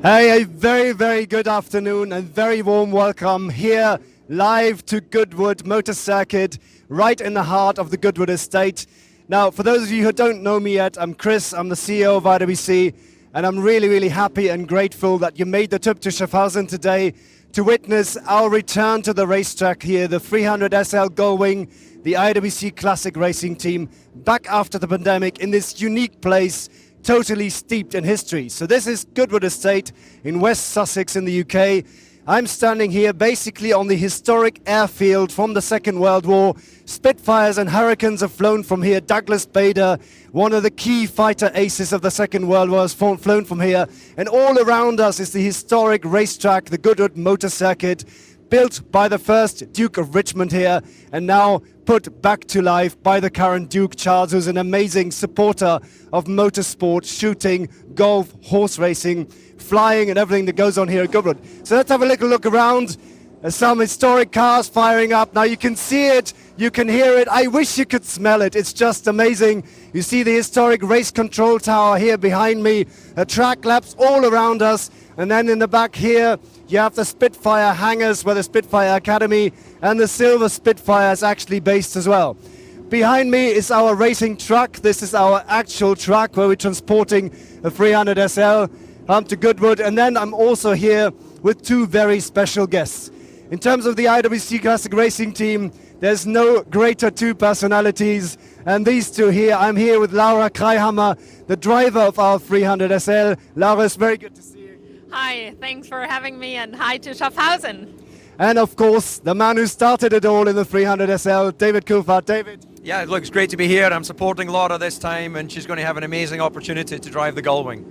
Hey, a very, very good afternoon and very warm welcome here live to Goodwood Motor Circuit, right in the heart of the Goodwood estate. Now, for those of you who don't know me yet, I'm Chris, I'm the CEO of IWC, and I'm really, really happy and grateful that you made the trip to Schaffhausen today to witness our return to the racetrack here, the 300 SL Gullwing, the IWC Classic Racing Team, back after the pandemic in this unique place, totally steeped in history. So this is Goodwood Estate in West Sussex in the UK. I'm standing here basically on the historic airfield from the Second World War. Spitfires and Hurricanes have flown from here. Douglas Bader, one of the key fighter aces of the Second World War, has flown from here. And all around us is the historic racetrack, the Goodwood Motor Circuit, built by the first Duke of Richmond here and now put back to life by the current Duke Charles, who's an amazing supporter of motorsport, shooting, golf, horse racing, flying and everything that goes on here at Goodwood. So let's have a little look around. There's some historic cars firing up. Now you can see it, you can hear it. I wish you could smell it. It's just amazing. You see the historic race control tower here behind me, track laps all around us. And then in the back here, you have the Spitfire hangars where the Spitfire Academy and the Silver Spitfire is actually based as well. Behind me is our racing truck. This is our actual truck where we're transporting the 300 SL to Goodwood. And then I'm also here with two very special guests. In terms of the IWC Classic Racing Team, there's no greater two personalities. And these two here, I'm here with Laura Kreihammer, the driver of our 300 SL. Laura, it's very good to see you. Hi, thanks for having me, and hi to Schaffhausen. And of course, the man who started it all in the 300 SL, David Guildford. David. Yeah, look, it's great to be here. I'm supporting Laura this time, and she's going to have an amazing opportunity to drive the Gullwing.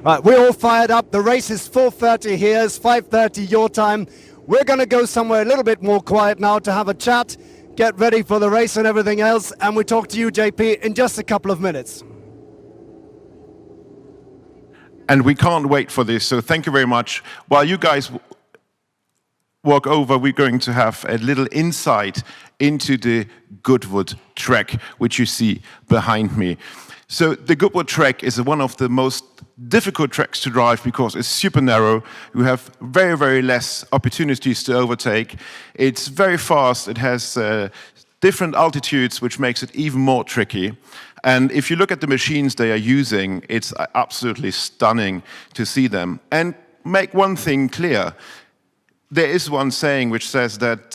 Right, we're all fired up. The race is 4:30 here, it's 5:30 your time. We're going to go somewhere a little bit more quiet now to have a chat, get ready for the race and everything else, and we talk to you, JP, in just a couple of minutes. And we can't wait for this, so thank you very much. While you guys walk over, we're going to have a little insight into the Goodwood track, which you see behind me. So the Goodwood track is one of the most difficult tracks to drive because it's super narrow. You have very, very less opportunities to overtake. It's very fast. It has different altitudes, which makes it even more tricky. And if you look at the machines they are using, it's absolutely stunning to see them. And make one thing clear. There is one saying which says that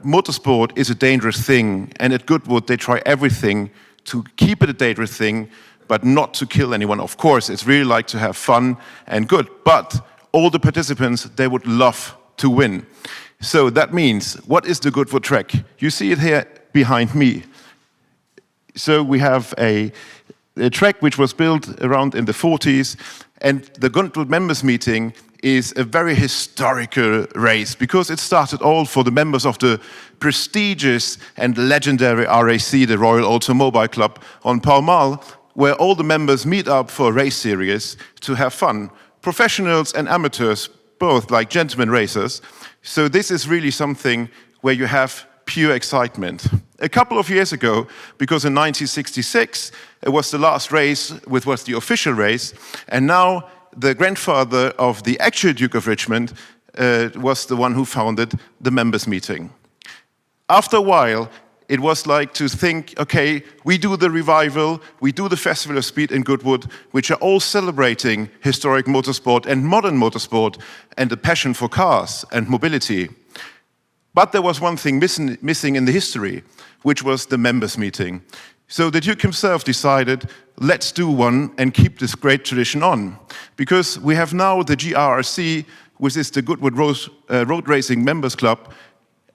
motorsport is a dangerous thing, and at Goodwood they try everything to keep it a dangerous thing, but not to kill anyone. Of course, it's really like to have fun and good, but all the participants, they would love to win. So that means, what is the Goodwood track? You see it here behind me. So we have a track which was built around in the 40s, and the Goodwood members meeting is a very historical race because it started all for the members of the prestigious and legendary RAC, the Royal Automobile Club on Pall Mall, where all the members meet up for a race series to have fun. Professionals and amateurs, both like gentlemen racers. So this is really something where you have pure excitement. A couple of years ago, because in 1966, it was the last race, which was the official race, and now the grandfather of the actual Duke of Richmond was the one who founded the members meeting. After a while, it was like to think, okay, we do the revival, we do the Festival of Speed in Goodwood, which are all celebrating historic motorsport and modern motorsport and the passion for cars and mobility. But there was one thing missing in the history, which was the members meeting. So the Duke himself decided, let's do one and keep this great tradition on. Because we have now the GRRC, which is the Goodwood Road Racing Members Club,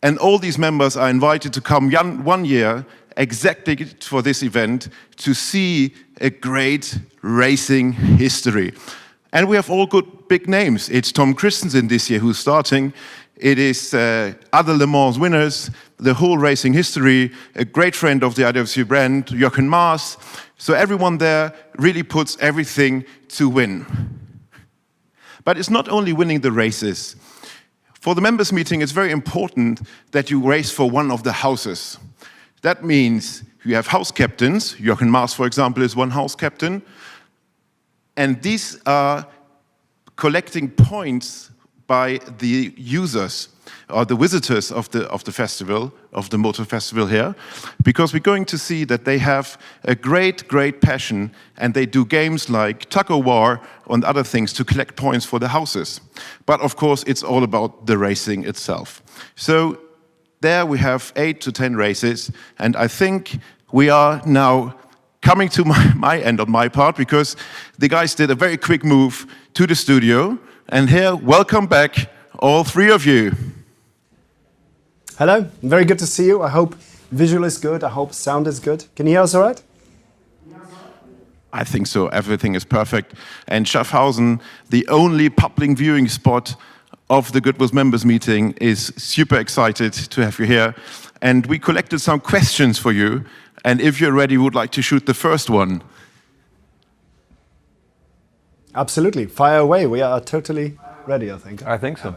and all these members are invited to come 1 year exactly for this event to see a great racing history. And we have all good big names. It's Tom Christensen this year who's starting. It is other Le Mans winners, the whole racing history, a great friend of the IWC brand, Jochen Maas. So everyone there really puts everything to win. But it's not only winning the races. For the members meeting, it's very important that you race for one of the houses. That means you have house captains. Jochen Maas, for example, is one house captain. And these are collecting points by the users or the visitors of the festival, of the motor festival here, because we're going to see that they have a great passion, and they do games like tug of war and other things to collect points for the houses. But of course, it's all about the racing itself. So there we have 8 to 10 races, and I think we are now coming to my end on my part, because the guys did a very quick move to the studio. And here, welcome back, all 3 of you. Hello, very good to see you. I hope visual is good. I hope sound is good. Can you hear us all right? I think so. Everything is perfect. And Schaffhausen, the only public viewing spot of the Goodwood members meeting, is super excited to have you here. And we collected some questions for you. And if you're ready, we would like to shoot the first one. Absolutely. Fire away. We are totally ready, I think. I think so.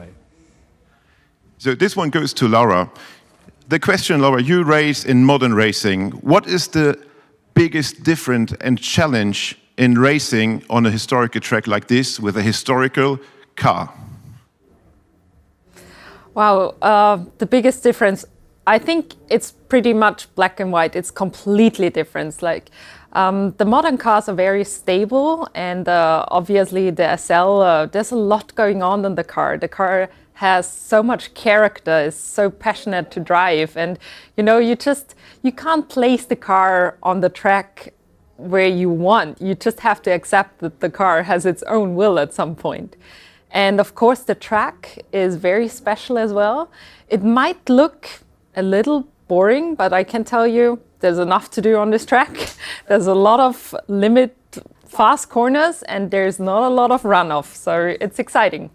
So this one goes to Laura. The question, Laura, you race in modern racing. What is the biggest difference and challenge in racing on a historical track like this with a historical car? Wow, the biggest difference, I think it's pretty much black and white. It's completely different. Like the modern cars are very stable, and obviously the SL, there's a lot going on in the car. The car has so much character, is so passionate to drive, and you know, you can't place the car on the track where you want. You just have to accept that the car has its own will at some point. And of course, the track is very special as well. It might look a little boring, but I can tell you there's enough to do on this track. There's a lot of fast corners, and there's not a lot of runoff, so it's exciting.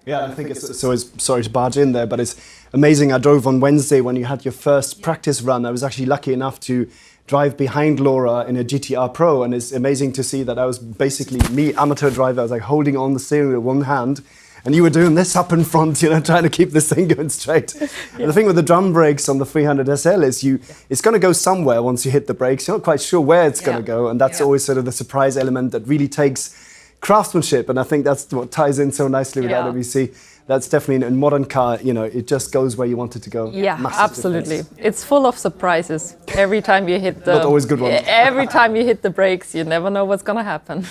Yeah, I think sorry to barge in there, but it's amazing. I drove on Wednesday when you had your first practice run. I was actually lucky enough to drive behind Laura in a GTR Pro, and it's amazing to see that I was basically me, amateur driver. I was like holding on the steering wheel with one hand, and you were doing this up in front, you know, trying to keep this thing going straight. Yeah. And the thing with the drum brakes on the 300 SL is it's going to go somewhere once you hit the brakes. You're not quite sure where it's going to go, and that's always sort of the surprise element that really takes craftsmanship, and I think that's what ties in so nicely with IWC. That's definitely in a modern car, you know, it just goes where you want it to go. Yeah, Massive absolutely. difference. It's full of surprises. Every time you hit the... Not always good ones. Every time you hit the brakes, you never know what's going to happen.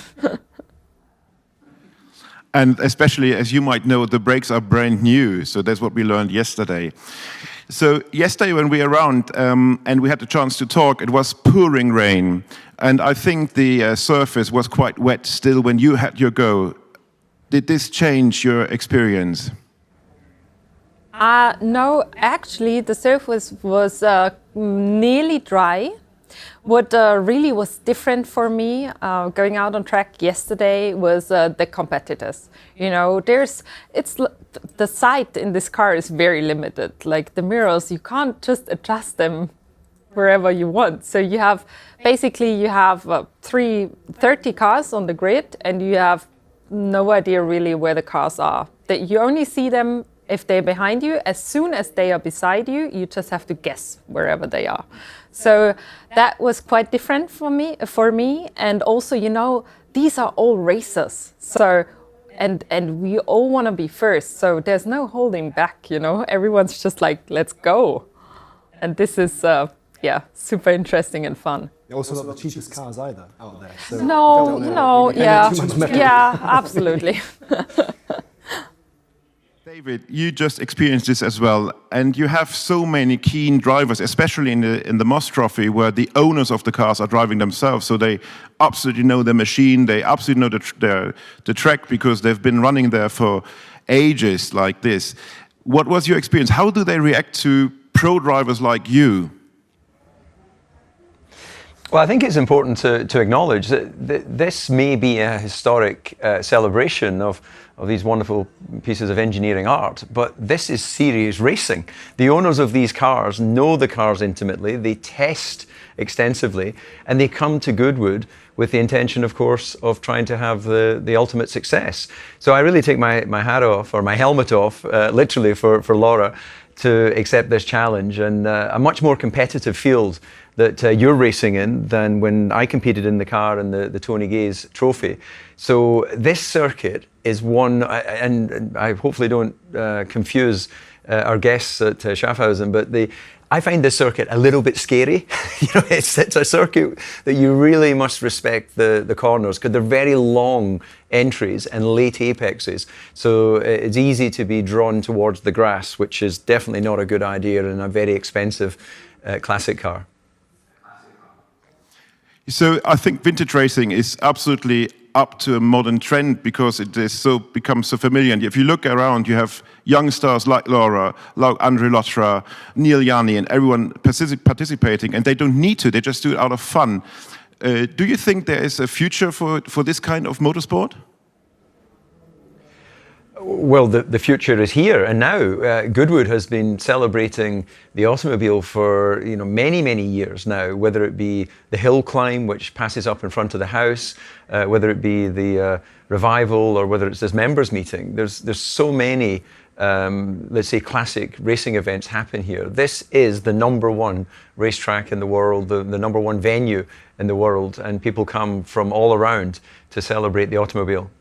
And especially, as you might know, the brakes are brand new. So that's what we learned yesterday. So yesterday when we were around and we had the chance to talk, it was pouring rain. And I think the surface was quite wet still when you had your go. Did this change your experience? No, actually, the surface was nearly dry. What really was different for me going out on track yesterday was the competitors. You know, the sight in this car is very limited. Like the mirrors, you can't just adjust them wherever you want. So you have 30 cars on the grid, and you have no idea really where the cars are. That you only see them if they're behind you. As soon as they are beside you, you just have to guess wherever they are. So that was quite different for me. And also, you know, these are all racers. So and we all want to be first. So there's no holding back, you know. Everyone's just like, let's go. And this is super interesting and fun. Also not the cheapest cars either out there. So absolutely. David, you just experienced this as well, and you have so many keen drivers, especially in the Moss Trophy, where the owners of the cars are driving themselves, so they absolutely know the machine, they absolutely know the track, because they've been running there for ages like this. What was your experience? How do they react to pro drivers like you? Well, I think it's important to acknowledge that this may be a historic celebration of these wonderful pieces of engineering art, but this is serious racing. The owners of these cars know the cars intimately, they test extensively, and they come to Goodwood with the intention, of course, of trying to have the ultimate success. So I really take my hat off, or my helmet off, literally for Laura, to accept this challenge, and a much more competitive field that you're racing in than when I competed in the car in the Tony Gaze Trophy. So this circuit is one, and I hopefully don't confuse our guests at Schaffhausen, but I find this circuit a little bit scary. It's a circuit that you really must respect the corners, because they're very long entries and late apexes. So it's easy to be drawn towards the grass, which is definitely not a good idea in a very expensive classic car. So I think vintage racing is absolutely up to a modern trend because it is become so familiar. And if you look around, you have young stars like Laura, like Andre Lotra, Neil Yanni, and everyone participating, and they don't need to, they just do it out of fun. Do you think there is a future for this kind of motorsport? Well, the future is here and now. Goodwood has been celebrating the automobile for many, many years now, whether it be the hill climb, which passes up in front of the house, whether it be the revival, or whether it's this members meeting. There's so many, let's say, classic racing events happen here. This is the #1 racetrack in the world, the #1 venue in the world, and people come from all around to celebrate the automobile.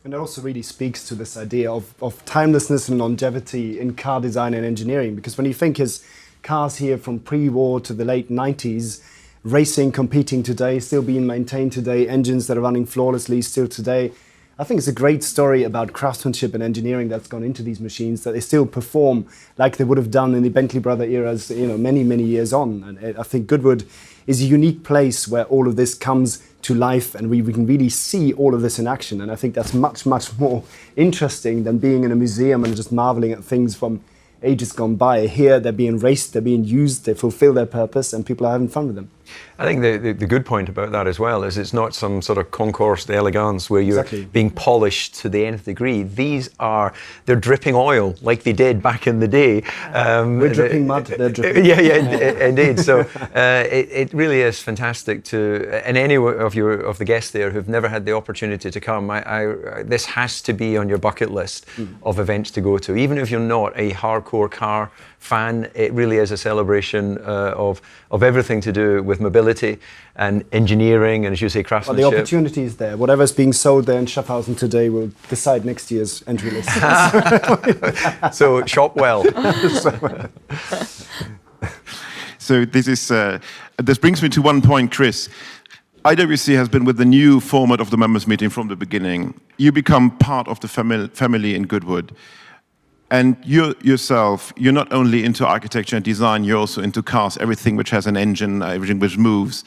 And it also really speaks to this idea of timelessness and longevity in car design and engineering, because when you think his cars here from pre-war to the late 90s, racing, competing today, still being maintained today, engines that are running flawlessly still today, I think it's a great story about craftsmanship and engineering that's gone into these machines, that they still perform like they would have done in the Bentley brother eras, many, many years on. And I think Goodwood is a unique place where all of this comes to life, and we can really see all of this in action. And I think that's much, much more interesting than being in a museum and just marveling at things from ages gone by. Here, they're being raced, they're being used, they fulfill their purpose, and people are having fun with them. I think the good point about that as well is it's not some sort of concours d'elegance where you're being polished to the nth degree. They're dripping oil like they did back in the day. We're dripping mud, they're dripping. Yeah, indeed. So it really is fantastic and any of the guests there who've never had the opportunity to come, this has to be on your bucket list of events to go to. Even if you're not a hardcore car fan, it really is a celebration of everything to do with mobility and engineering and, as you say, craftsmanship. Well, the opportunity is there. Whatever's being sold there in Schaffhausen today will decide next year's entry list. So shop well. So this brings me to one point, Chris. IWC has been with the new format of the members meeting from the beginning. You become part of the family in Goodwood. And you're not only into architecture and design, you're also into cars, everything which has an engine, everything which moves.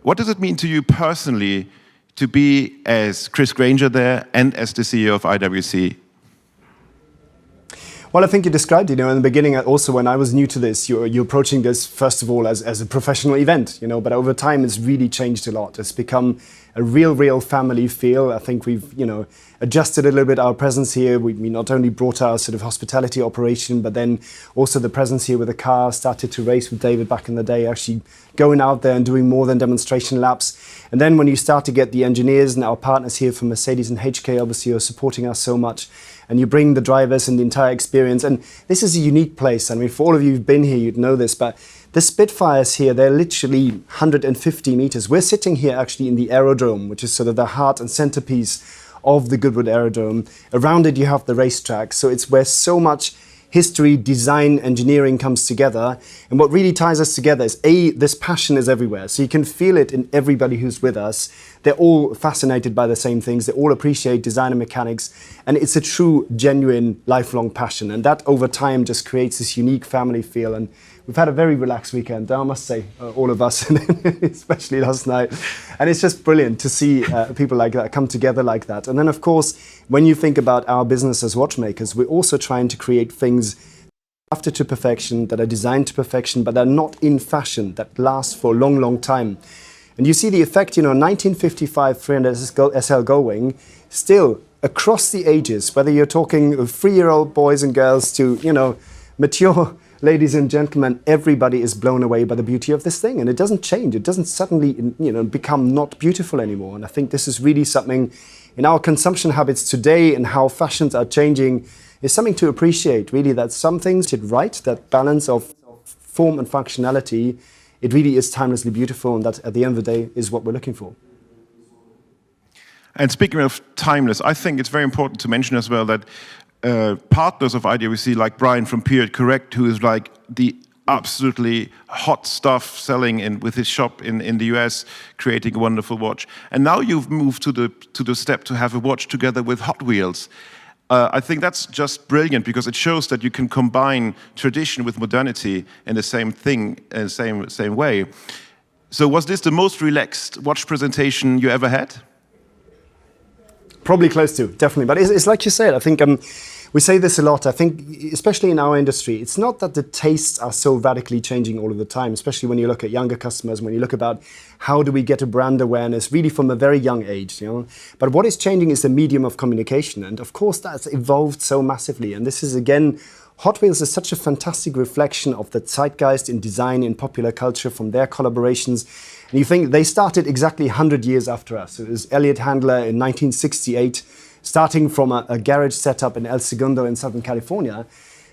What does it mean to you personally to be as Chris Granger there and as the CEO of IWC? Well, I think you described, in the beginning, also when I was new to this, you're approaching this, first of all, as a professional event, but over time it's really changed a lot. It's become a real family feel. I think we've, adjusted a little bit our presence here. We not only brought our sort of hospitality operation, but then also the presence here with the car, started to race with David back in the day, actually going out there and doing more than demonstration laps. And then when you start to get the engineers and our partners here from Mercedes and HK, obviously, are supporting us so much, and you bring the drivers and the entire experience. And this is a unique place. I mean, for all of you who've been here, you'd know this, but the Spitfires here, they're literally 150 meters. We're sitting here actually in the aerodrome, which is sort of the heart and centerpiece of the Goodwood aerodrome. Around it, you have the racetrack. So it's where so much history, design, engineering comes together. And what really ties us together is, this passion is everywhere. So you can feel it in everybody who's with us. They're all fascinated by the same things. They all appreciate design and mechanics. And it's a true, genuine, lifelong passion. And that over time just creates this unique family feel. And we've had a very relaxed weekend, I must say, all of us, especially last night. And it's just brilliant to see people like that come together like that. And then, of course, when you think about our business as watchmakers, we're also trying to create things crafted to perfection, that are designed to perfection, but are not in fashion, that last for a long time. And you see the effect, 1955 300 SL Gullwing, still across the ages, whether you're talking 3-year-old boys and girls to, mature ladies and gentlemen, everybody is blown away by the beauty of this thing. And it doesn't change. It doesn't suddenly, become not beautiful anymore. And I think this is really something in our consumption habits today and how fashions are changing is something to appreciate, really, that some things did right, that balance of form and functionality, it really is timelessly beautiful, and that at the end of the day is what we're looking for. And speaking of timeless, I think it's very important to mention as well that partners of IWC, like Brian from Period Correct, who is like the absolutely hot stuff selling with his shop in the US, creating a wonderful watch. And now you've moved to the step to have a watch together with Hot Wheels. I think that's just brilliant because it shows that you can combine tradition with modernity in the same thing, same way. So was this the most relaxed watch presentation you ever had? Probably close to, definitely. But it's like you said, I think we say this a lot. I think, especially in our industry, it's not that the tastes are so radically changing all of the time, especially when you look at younger customers, when you look about how do we get a brand awareness really from a very young age, But what is changing is the medium of communication. And of course, that's evolved so massively. And this is, again, Hot Wheels is such a fantastic reflection of the zeitgeist in design, in popular culture, from their collaborations. And you think they started exactly 100 years after us. It was Elliot Handler in 1968, starting from a garage setup in El Segundo in Southern California.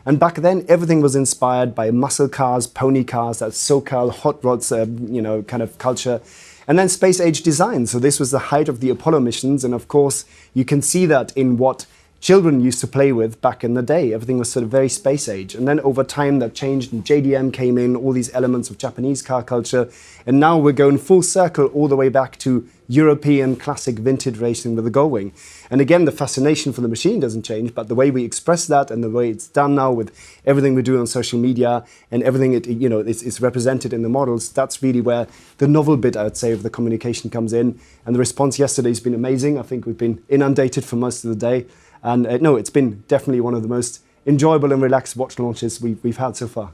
And back then, everything was inspired by muscle cars, pony cars, that SoCal hot rods, kind of culture. And then space age design. So this was the height of the Apollo missions. And of course, you can see that in what children used to play with back in the day. Everything was sort of very space age. And then over time that changed and JDM came in, all these elements of Japanese car culture. And now we're going full circle all the way back to European classic vintage racing with the Gullwing. And again, the fascination for the machine doesn't change, but the way we express that and the way it's done now with everything we do on social media and everything it's represented in the models, that's really where the novel bit, I would say, of the communication comes in. And the response yesterday has been amazing. I think we've been inundated for most of the day. And no, it's been definitely one of the most enjoyable and relaxed watch launches we've had so far.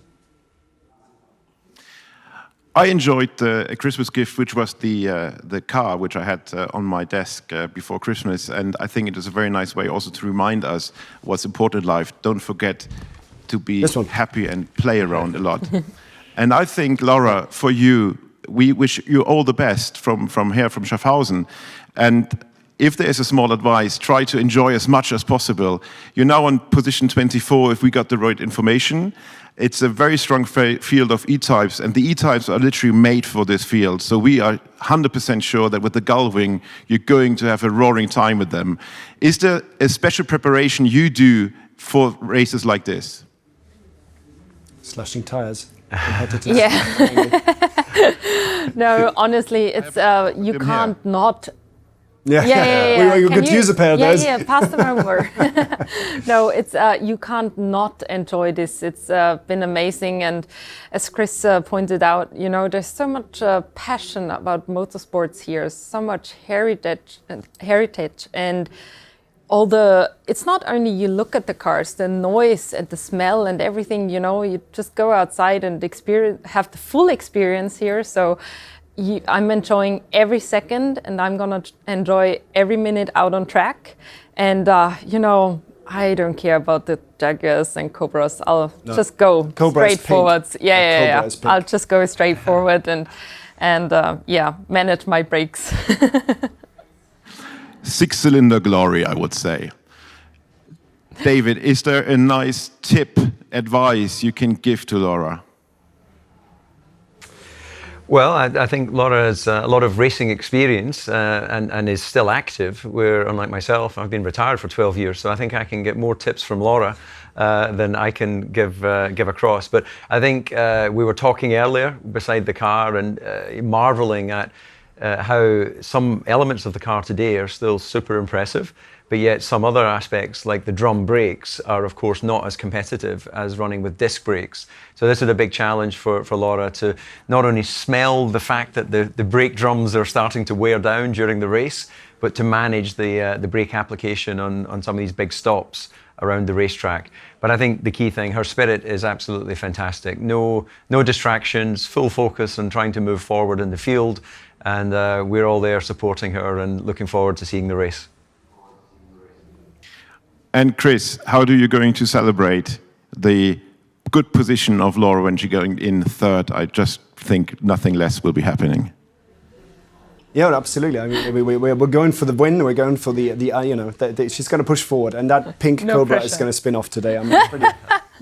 I enjoyed a Christmas gift, which was the car, which I had on my desk before Christmas. And I think it is a very nice way also to remind us what's important in life. Don't forget to be happy and play around a lot. And I think, Laura, for you, we wish you all the best from here, from Schaffhausen. And if there is a small advice, try to enjoy as much as possible. You're now on position 24 if we got the right information. It's a very strong field of E-types, and the E-types are literally made for this field. So we are 100% sure that with the Gullwing, you're going to have a roaring time with them. Is there a special preparation you do for races like this? Slashing tires. Yeah. No, honestly, it's you can't not. Yeah. We could use a pair of those. Yeah, pass them over. No, it's you can't not enjoy this. It's been amazing, and as Chris pointed out, there's so much passion about motorsports here, so much heritage, and all the. It's not only you look at the cars, the noise and the smell and everything. You just go outside and have the full experience here. So. I'm enjoying every second, and I'm gonna enjoy every minute out on track. And I don't care about the Jaguars and Cobras. I'll just go straight forward. Yeah. I'll just go straight forward and manage my brakes. Six-cylinder glory, I would say. David, is there a nice tip, advice you can give to Laura? Well, I think Laura has a lot of racing experience and is still active, where, unlike myself, I've been retired for 12 years, so I think I can get more tips from Laura than I can give across. But I think we were talking earlier beside the car and marveling at how some elements of the car today are still super impressive, but yet some other aspects like the drum brakes are of course not as competitive as running with disc brakes. So this is a big challenge for Laura to not only smell the fact that the brake drums are starting to wear down during the race, but to manage the brake application on some of these big stops around the racetrack. But I think the key thing, her spirit is absolutely fantastic. No distractions, full focus on trying to move forward in the field, and we're all there supporting her and looking forward to seeing the race. And Chris, how are you going to celebrate the good position of Laura when she's going in third? I just think nothing less will be happening. Yeah, absolutely. I mean, we're going for the win. We're going for the she's going to push forward, and that pink Cobra is going to spin off today. I'm pretty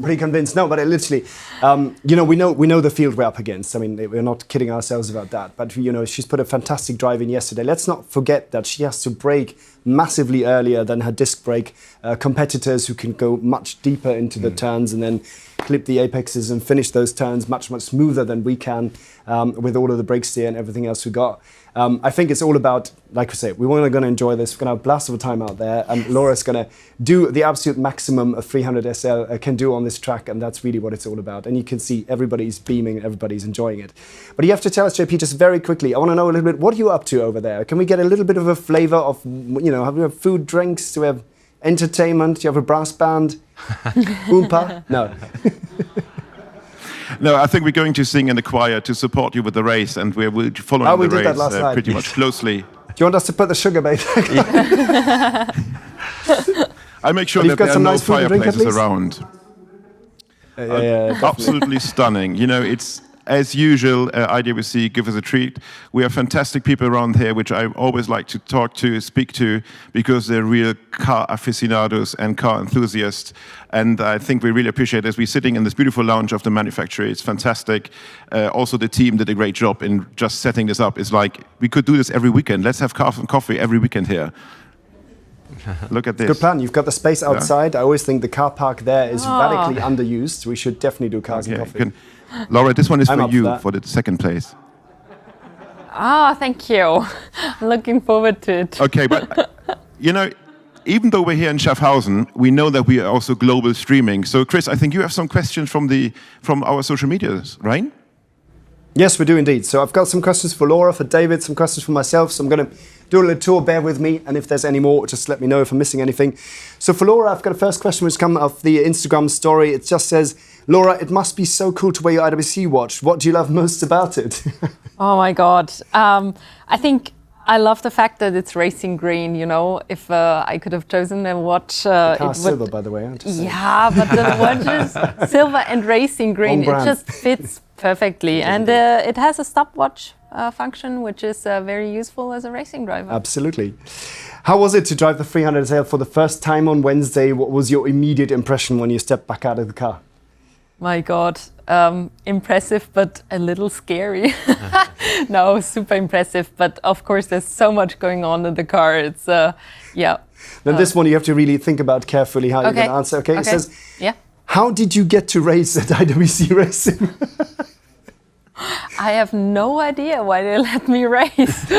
Pretty convinced. No, but literally, we know the field we're up against. I mean, we're not kidding ourselves about that. But she's put a fantastic drive in yesterday. Let's not forget that she has to brake massively earlier than her disc brake competitors, who can go much deeper into the turns and then clip the apexes and finish those turns much smoother than we can with all of the brake steer and everything else we got. I think it's all about, like we say, we're going to enjoy this. We're going to have a blast of a time out there, and Laura's going to do the absolute maximum of 300 SL can do on this track, and that's really what it's all about. And you can see everybody's beaming, everybody's enjoying it. But you have to tell us, JP, just very quickly, I want to know a little bit, what are you up to over there? Can we get a little bit of a flavour of, have we have food, drinks? Do we have entertainment? Do you have a brass band? Oompa? No. No, I think we're going to sing in the choir to support you with the race, and we're following we the did that race last night. pretty much closely. Do you want us to put the sugar babe? I make sure But that you've got there are some no nice food and drink at fireplaces least? around. Yeah, Absolutely stunning. It's as usual, IWC give us a treat. We have fantastic people around here, which I always like to speak to, because they're real car aficionados and car enthusiasts. And I think we really appreciate this. We're sitting in this beautiful lounge of the manufacturer. It's fantastic. Also, the team did a great job in just setting this up. It's like, we could do this every weekend. Let's have coffee every weekend here. Look at this. Good plan. You've got the space outside. I always think the car park there is radically underused. We should definitely do cars and coffee. Laura, this one is I'm for up you, for that. for the second place. Thank you. I'm looking forward to it. Okay, but even though we're here in Schaffhausen, we know that we are also global streaming. So, Chris, I think you have some questions from our social medias, right? Yes, we do indeed. So I've got some questions for Laura, for David, some questions for myself. So I'm going to do a little tour, bear with me. And if there's any more, just let me know if I'm missing anything. So for Laura, I've got a first question which comes off the Instagram story. It just says, Laura, it must be so cool to wear your IWC watch. What do you love most about it? Oh my God. I think I love the fact that it's racing green, If I could have chosen a watch... The car's silver, by the way. Yeah, but the watch is silver and racing green. It just fits perfectly. And it has a stopwatch function, which is very useful as a racing driver. Absolutely. How was it to drive the 300 SL for the first time on Wednesday? What was your immediate impression when you stepped back out of the car? My God, impressive, but a little scary. No, super impressive. But of course, there's so much going on in the car. It's, yeah. Now this one you have to really think about carefully how you're going to answer. Okay, it says, how did you get to race at IWC Racing? I have no idea why they let me race.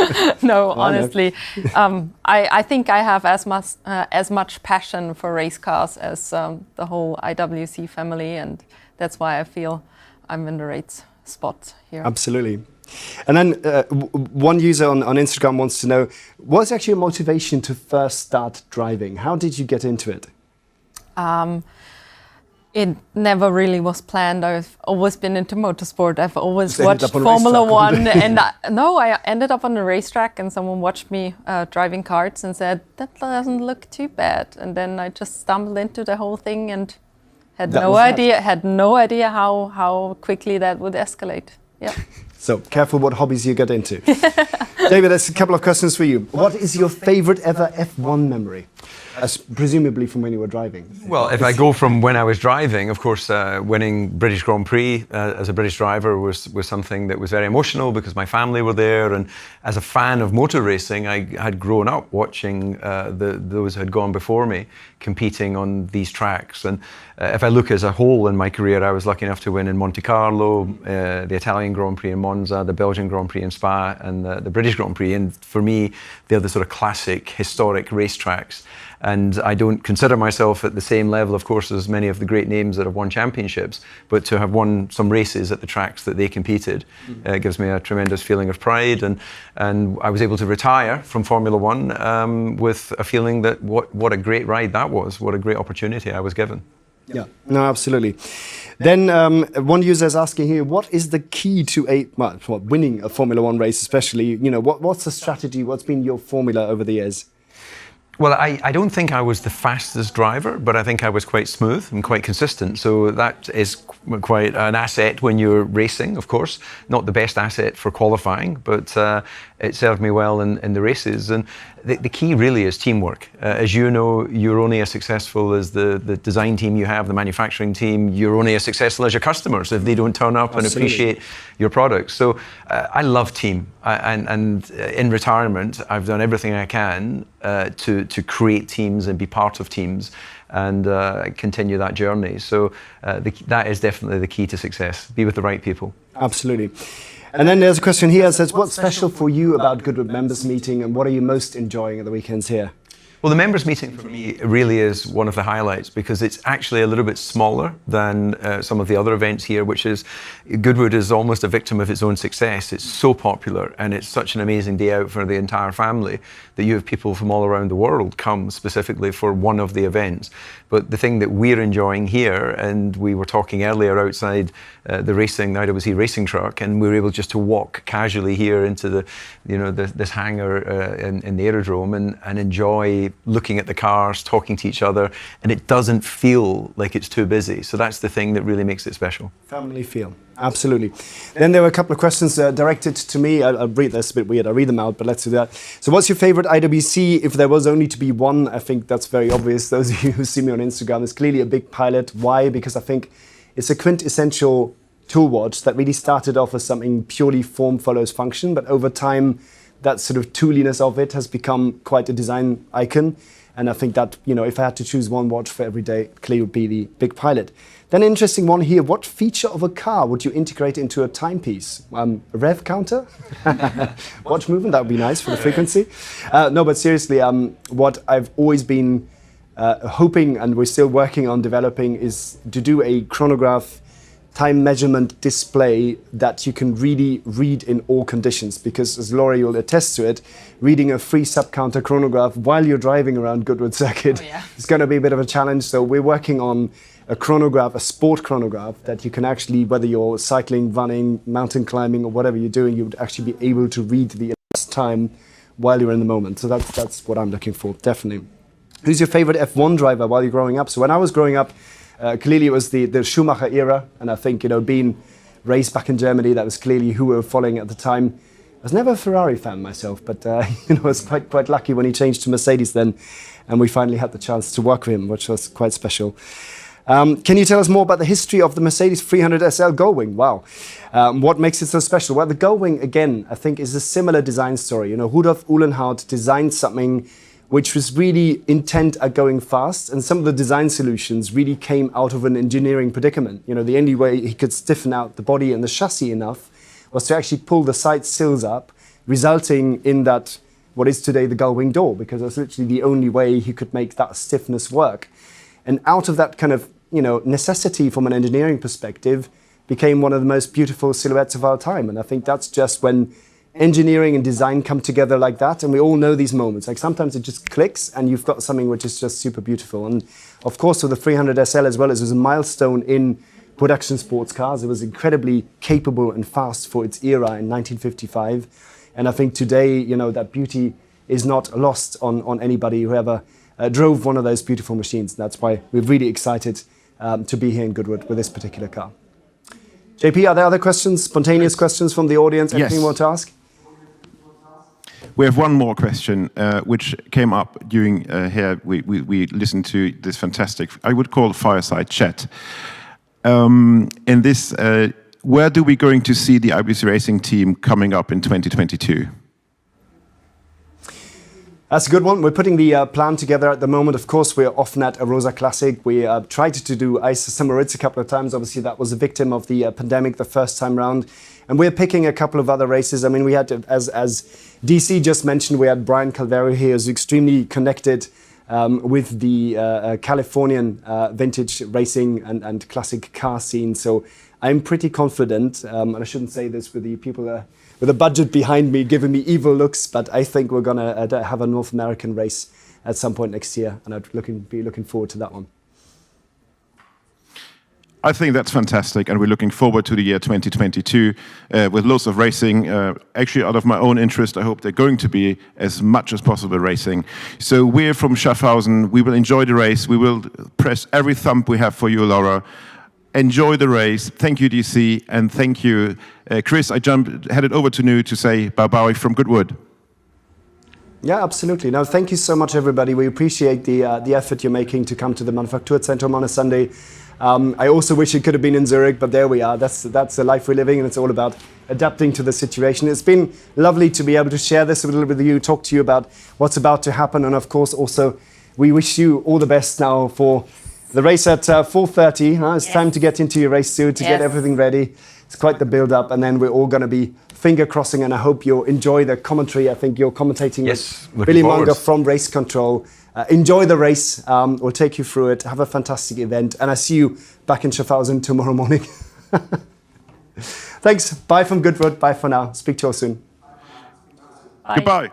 No, honestly. I think I have as much passion for race cars as the whole IWC family, and that's why I feel I'm in the right spot here. Absolutely. And then one user on Instagram wants to know, what's actually your motivation to first start driving? How did you get into it? It never really was planned. I've always been into motorsport. I've always watched Formula One. And I ended up on the racetrack, and someone watched me driving karts and said, that doesn't look too bad. And then I just stumbled into the whole thing and had no idea how quickly that would escalate. Yeah. So careful what hobbies you get into. David, there's a couple of questions for you. What is your favorite ever F1 memory? Presumably from when you were driving. Well, if I go from when I was driving, of course, winning British Grand Prix as a British driver was something that was very emotional, because my family were there, and as a fan of motor racing, I had grown up watching those who had gone before me competing on these tracks. And if I look as a whole in my career, I was lucky enough to win in Monte Carlo, the Italian Grand Prix in Monza, the Belgian Grand Prix in Spa, and the British Grand Prix. And for me, they're the sort of classic, historic racetracks. And I don't consider myself at the same level, of course, as many of the great names that have won championships, but to have won some races at the tracks that they competed gives me a tremendous feeling of pride. And I was able to retire from Formula One with a feeling that what a great ride that was, what a great opportunity I was given. Yeah, no, absolutely. Then one user is asking here, what is the key to winning a Formula One race, especially? What's the strategy? What's been your formula over the years? Well, I don't think I was the fastest driver, but I think I was quite smooth and quite consistent. So that is quite an asset when you're racing, of course. Not the best asset for qualifying, but it served me well in the races. And the key really is teamwork. As you know, you're only as successful as the design team you have, the manufacturing team. You're only as successful as your customers if they don't turn up and appreciate your products. So I love team. And in retirement, I've done everything I can to create teams and be part of teams and continue that journey. So that is definitely the key to success. Be with the right people. Absolutely. And then there's a question here that says, what's special for you about Goodwood members meeting and what are you most enjoying at the weekends here? Well, the members meeting for me really is one of the highlights because it's actually a little bit smaller than some of the other events here, which is Goodwood is almost a victim of its own success. It's so popular and it's such an amazing day out for the entire family that you have people from all around the world come specifically for one of the events. But the thing that we're enjoying here, and we were talking earlier outside the IWC racing truck, and we were able just to walk casually here into this hangar in the aerodrome and enjoy looking at the cars, talking to each other, and it doesn't feel like it's too busy. So that's the thing that really makes it special. Family feel, absolutely. Then there were a couple of questions directed to me. I'll read this, a bit weird, I'll read them out, but let's do that. So what's your favorite IWC if there was only to be one? I think that's very obvious. Those of you who see me on Instagram, it's clearly a big pilot. Why? Because I think it's a quintessential tool watch that really started off as something purely form follows function, but over time, that sort of tooliness of it has become quite a design icon. And I think that, if I had to choose one watch for every day, it clearly would be the Big Pilot. Then an interesting one here. What feature of a car would you integrate into a timepiece? A rev counter? Watch movement, that would be nice for the frequency. No, but seriously, what I've always been hoping, and we're still working on developing, is to do a chronograph time measurement display that you can really read in all conditions, because as Laura, you'll attest to it, reading a free sub-counter chronograph while you're driving around Goodwood Circuit is going to be a bit of a challenge. So we're working on a chronograph, a sport chronograph, that you can actually, whether you're cycling, running, mountain climbing, or whatever you're doing, you would actually be able to read the elapsed time while you're in the moment. So that's what I'm looking for, definitely. Who's your favorite F1 driver while you're growing up? So when I was growing up, clearly it was the Schumacher era, and I think, being raised back in Germany, that was clearly who we were following at the time. I was never a Ferrari fan myself, but I was quite lucky when he changed to Mercedes then, and we finally had the chance to work with him, which was quite special. Can you tell us more about the history of the Mercedes 300 SL Gullwing? Wow. What makes it so special? Well, the Gullwing, again, I think is a similar design story. Rudolf Uhlenhaut designed something which was really intent at going fast, and some of the design solutions really came out of an engineering predicament. The only way he could stiffen out the body and the chassis enough was to actually pull the side sills up, resulting in that, what is today the gull wing door, because that's literally the only way he could make that stiffness work. And out of that kind of, necessity from an engineering perspective became one of the most beautiful silhouettes of our time. And I think that's just when engineering and design come together like that, and we all know these moments. Like sometimes it just clicks and you've got something which is just super beautiful. And of course with the 300 SL as well, it was a milestone in production sports cars. It was incredibly capable and fast for its era in 1955. And I think today, that beauty is not lost on anybody who ever drove one of those beautiful machines. That's why we're really excited to be here in Goodwood with this particular car. JP, are there other questions, spontaneous questions from the audience? Anything you want to ask? We have one more question, which came up during here. We listened to this fantastic, I would call fireside chat. In this, where do we going to see the IWC racing team coming up in 2022? That's a good one. We're putting the plan together at the moment. Of course, we're off at Arosa Classic. We tried to do Ice Summeritz a couple of times. Obviously, that was a victim of the pandemic the first time round. And we're picking a couple of other races. I mean, we had, as DC just mentioned, we had Brian Calvero here, who's extremely connected with the Californian vintage racing and classic car scene. So I'm pretty confident, and I shouldn't say this with the people with a budget behind me giving me evil looks, but I think we're going to have a North American race at some point next year, and I'd be looking forward to that one. I think that's fantastic, and we're looking forward to the year 2022 with lots of racing. Actually, out of my own interest, I hope they're going to be as much as possible racing. So we're from Schaffhausen. We will enjoy the race. We will press every thumb we have for you, Laura. Enjoy the race. Thank you, DC, and thank you, Chris. I headed over to you to say bye-bye from Goodwood. Yeah, absolutely. No, thank you so much, everybody. We appreciate the effort you're making to come to the Manufakturzentrum on a Sunday. I also wish it could have been in Zurich, but there we are. That's the life we're living, and it's all about adapting to the situation. It's been lovely to be able to share this a little bit with you, talk to you about what's about to happen, and of course also we wish you all the best now for the race at 4:30. It's time to get into your race suit, to get everything ready. It's quite the build-up, and then we're all going to be finger crossing, and I hope you'll enjoy the commentary. I think you're commentating with Billy Munger from Race Control. Enjoy the race. We'll take you through it. Have a fantastic event, and I see you back in Schaffhausen tomorrow morning. Thanks. Bye from Goodwood. Bye for now. Speak to you all soon. Bye. Goodbye.